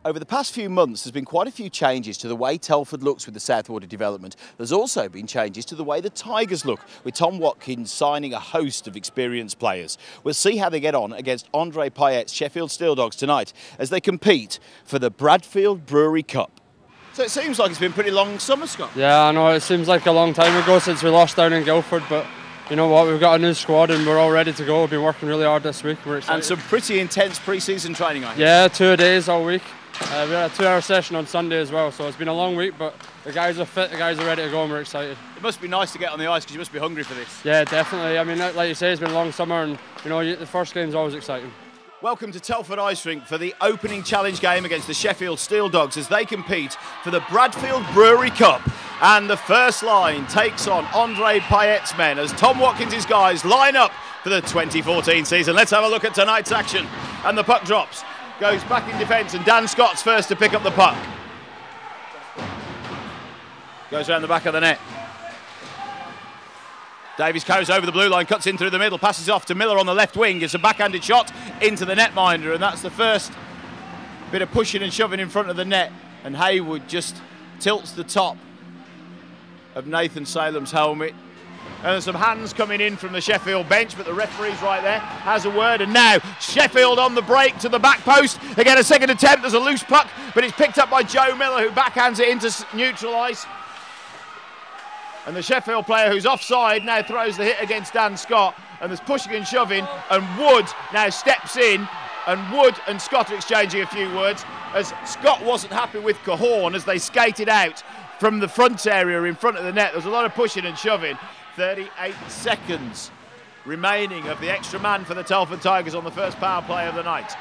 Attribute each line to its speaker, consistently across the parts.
Speaker 1: Over the past few months, there's been quite a few changes to the way Telford looks with the Southwater development. There's also been changes to the way the Tigers look, with Tom Watkins signing a host of experienced players. We'll see how they get on against Andre Payet's Sheffield Steeldogs tonight as they compete for the Bradfield Brewery Cup. So it seems like it's been a pretty long summer, Scott.
Speaker 2: Yeah, I know, it seems like a long time ago since we lost down in Guildford, but you know what, we've got a new squad and we're all ready to go. We've been working really hard this week. We're excited.
Speaker 1: And some pretty intense pre-season training, I hear.
Speaker 2: Yeah, 2 days all week. We had a 2-hour session on Sunday as well, so it's been a long week, but the guys are fit, the guys are ready to go and we're excited.
Speaker 1: It must be nice to get on the ice because you must be hungry for this.
Speaker 2: Yeah, definitely. I mean, like you say, it's been a long summer and you know, the first game's always exciting.
Speaker 1: Welcome to Telford Ice Rink for the opening challenge game against the Sheffield Steeldogs as they compete for the Bradfield Brewery Cup. And the first line takes on Andre Payet's men as Tom Watkins' guys line up for the 2014 season. Let's have a look at tonight's action. And the puck drops, goes back in defence, and Dan Scott's first to pick up the puck. Goes around the back of the net. Davies carries over the blue line, cuts in through the middle, passes off to Miller on the left wing. It's a backhanded shot into the netminder, and that's the first bit of pushing and shoving in front of the net. And Haywood just tilts the top of Nathan Salem's helmet. And there's some hands coming in from the Sheffield bench, but the referee's right there, has a word. And now Sheffield on the break to the back post. They get a second attempt, there's a loose puck, but it's picked up by Joe Miller, who backhands it into neutral ice. And the Sheffield player who's offside now throws the hit against Dan Scott, and there's pushing and shoving, and Wood now steps in, and Wood and Scott are exchanging a few words as Scott wasn't happy with Cahorn as they skated out from the front area in front of the net. There was a lot of pushing and shoving. 38 seconds remaining of the extra man for the Telford Tigers on the first power play of the night.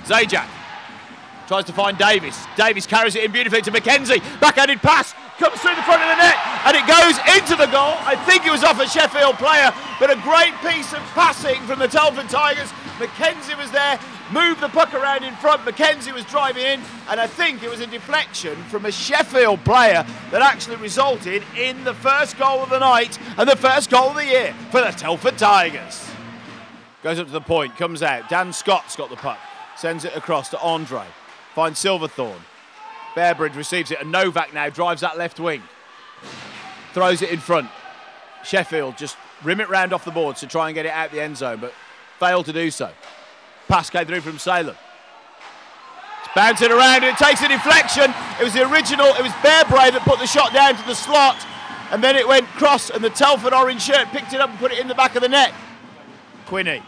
Speaker 1: Zajac tries to find Davies. Davies carries it in beautifully to McKenzie. Backhanded pass comes through the front of the net and it goes into the goal. I think it was off a Sheffield player, but a great piece of passing from the Telford Tigers. McKenzie was there, moved the puck around in front. McKenzie was driving in, and I think it was a deflection from a Sheffield player that actually resulted in the first goal of the night and the first goal of the year for the Telford Tigers. Goes up to the point, comes out. Dan Scott's got the puck, sends it across to Andre. Finds Silverthorne. Bearbridge receives it, and Novak now drives that left wing. Throws it in front. Sheffield just rim it round off the boards to try and get it out the end zone, but failed to do so. Pass came through from Salem. It's bouncing around, and it takes a deflection. It was the original, it was Bearbridge that put the shot down to the slot, and then it went cross, and the Telford orange shirt picked it up and put it in the back of the net. Quinney.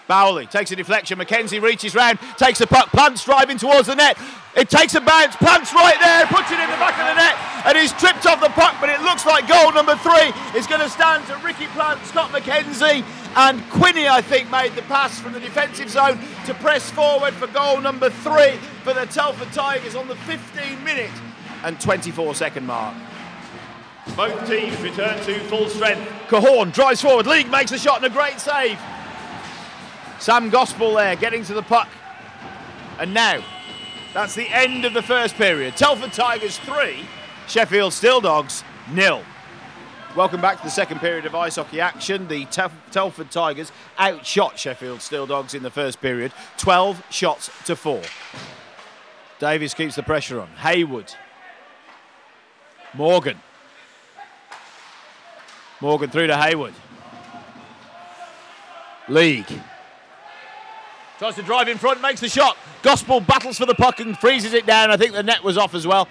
Speaker 1: Bowley takes a deflection, McKenzie reaches round, takes the puck, Plant's driving towards the net. It takes a bounce, Plant's right there, puts it in the back of the net, and he's tripped off the puck, but it looks like goal number 3 is going to stand to Ricky Plant, Scott McKenzie, and Quinney, I think, made the pass from the defensive zone to press forward for goal number 3 for the Telford Tigers on the 15-minute and 24-second mark. Both teams return to full strength. Cahorn drives forward, League makes a shot and a great save. Sam Gospel there, getting to the puck. And now, that's the end of the first period. Telford Tigers 3, Sheffield Steeldogs 0. Welcome back to the second period of ice hockey action. The Telford Tigers outshot Sheffield Steeldogs in the first period, 12 shots to 4. Davies keeps the pressure on. Haywood. Morgan. Morgan through to Haywood. League. Tries to drive in front, makes the shot. Gospel battles for the puck and freezes it down. I think the net was off as well.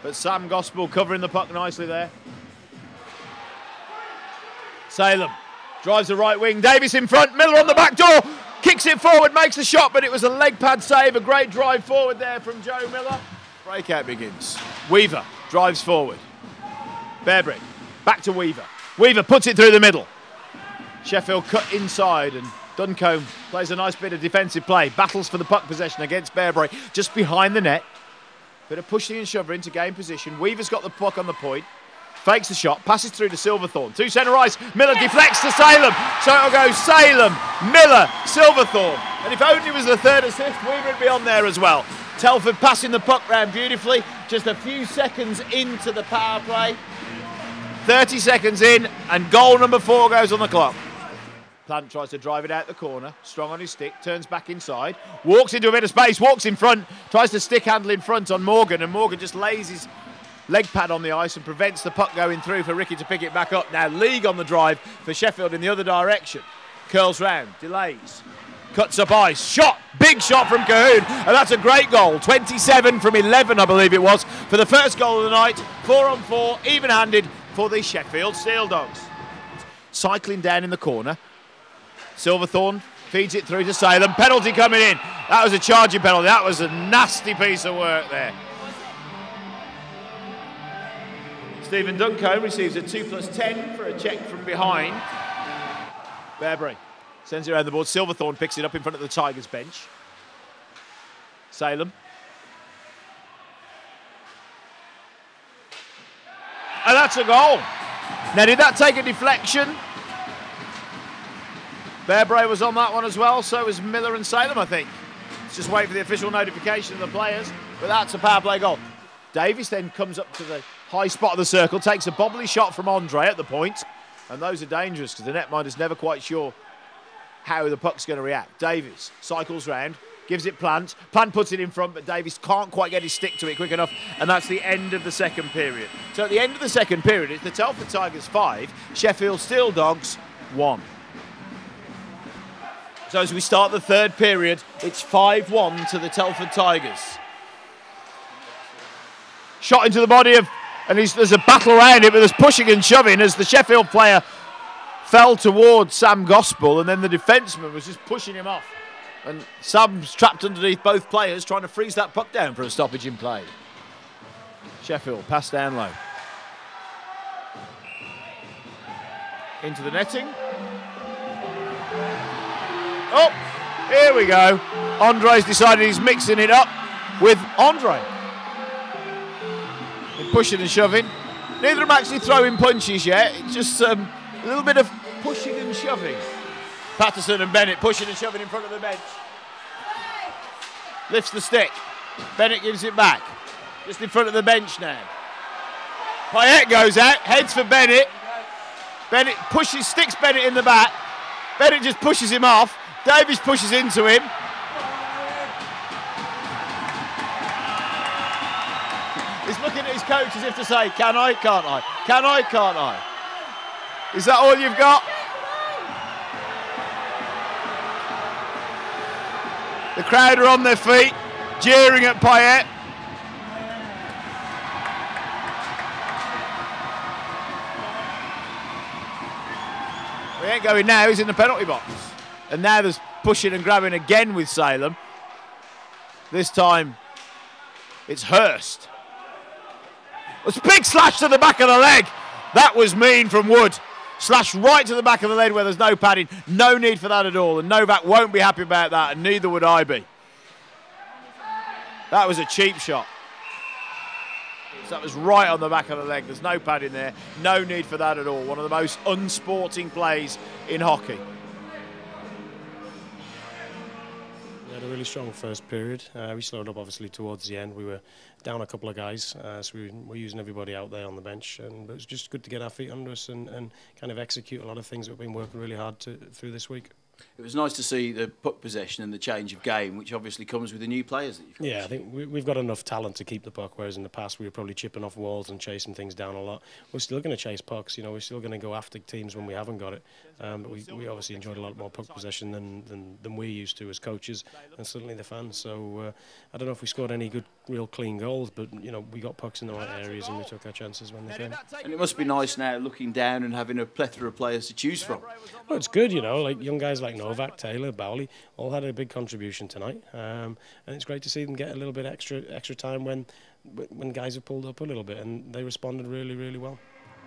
Speaker 1: But Sam Gospel covering the puck nicely there. Salem drives the right wing. Davies in front. Miller on the back door. Kicks it forward, makes the shot, but it was a leg pad save. A great drive forward there from Joe Miller. Breakout begins. Weaver drives forward. Bearbridge. Back to Weaver. Weaver puts it through the middle. Sheffield cut inside and Duncombe plays a nice bit of defensive play, battles for the puck possession against Bearbridge, just behind the net. Bit of pushing and shoving to gain position. Weaver's got the puck on the point, fakes the shot, passes through to Silverthorne. To centre ice, Miller deflects to Salem. So it'll go Salem, Miller, Silverthorne. And if only it was the third assist, Weaver would be on there as well. Telford passing the puck round beautifully, just a few seconds into the power play. 30 seconds in, and goal number 4 goes on the clock. Plant tries to drive it out the corner, strong on his stick, turns back inside, walks into a bit of space, walks in front, tries to stick handle in front on Morgan, and Morgan just lays his leg pad on the ice and prevents the puck going through for Ricky to pick it back up. Now League on the drive for Sheffield in the other direction. Curls round, delays, cuts up ice, shot, big shot from Cahoon, and that's a great goal. 27 from 11, I believe it was, for the first goal of the night. 4-on-4, even-handed for the Sheffield Steeldogs. Cycling down in the corner. Silverthorne feeds it through to Salem. Penalty coming in. That was a charging penalty. That was a nasty piece of work there. Stephen Duncombe receives a 2+10 for a check from behind. Brewery sends it around the board. Silverthorne picks it up in front of the Tigers bench. Salem. And that's a goal. Now, did that take a deflection? Brewery was on that one as well, so was Miller and Salem, I think. Let's just wait for the official notification of the players, but that's a power play goal. Davies then comes up to the high spot of the circle, takes a bobbly shot from Andre at the point, and those are dangerous because the netminder's never quite sure how the puck's going to react. Davies cycles round, gives it Plant. Plant puts it in front, but Davies can't quite get his stick to it quick enough, and that's the end of the second period. So at the end of the second period, it's the Telford Tigers 5, Sheffield Steeldogs 1. So as we start the third period, it's 5-1 to the Telford Tigers. Shot into the body of, and there's a battle around it, but there's pushing and shoving as the Sheffield player fell towards Sam Gospel, and then the defenceman was just pushing him off. And Sam's trapped underneath both players, trying to freeze that puck down for a stoppage in play. Sheffield, pass down low. Into the netting. Oh, here we go. Andre's decided he's mixing it up with Andre. Pushing and shoving. Neither of them actually throwing punches yet. It's just a little bit of pushing and shoving. Patterson and Bennett pushing and shoving in front of the bench. Lifts the stick. Bennett gives it back. Just in front of the bench now. Payette goes out, heads for Bennett. Bennett pushes, sticks Bennett in the back. Bennett just pushes him off. Davies pushes into him. He's looking at his coach as if to say, can I, can't I? Can I, can't I? Is that all you've got? The crowd are on their feet, jeering at Payette. We ain't going now, he's in the penalty box. And now there's pushing and grabbing again with Salem. This time, it's Hurst. It's a big slash to the back of the leg. That was mean from Wood. Slash right to the back of the leg where there's no padding. No need for that at all. And Novak won't be happy about that, and neither would I be. That was a cheap shot. So that was right on the back of the leg. There's no padding there. No need for that at all. One of the most unsporting plays in hockey.
Speaker 3: We had a really strong first period. We slowed up obviously towards the end. We were down a couple of guys, so we were using everybody out there on the bench, but it was just good to get our feet under us and kind of execute a lot of things that we've been working really hard through this week.
Speaker 1: It was nice to see the puck possession and the change of game, which obviously comes with the new players that you've got.
Speaker 3: Yeah, I think we've got enough talent to keep the puck, whereas in the past we were probably chipping off walls and chasing things down a lot. We're still going to chase pucks, you know, we're still going to go after teams when we haven't got it. But we obviously enjoyed a lot more puck possession than we used to as coaches, and certainly the fans. So I don't know if we scored any good, real clean goals, but you know, we got pucks in the right areas and we took our chances when they came.
Speaker 1: And it must be nice now looking down and having a plethora of players to choose from.
Speaker 3: Well, it's good, you know, like young guys like Novak, Taylor, Bowley, all had a big contribution tonight, and it's great to see them get a little bit extra time when guys have pulled up a little bit, and they responded really well.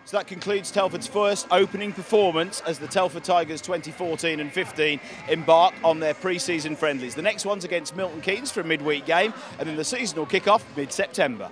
Speaker 1: So that concludes Telford's first opening performance as the Telford Tigers 2014 and 15 embark on their pre-season friendlies. The next one's against Milton Keynes for a midweek game, and then the season will kick off mid-September.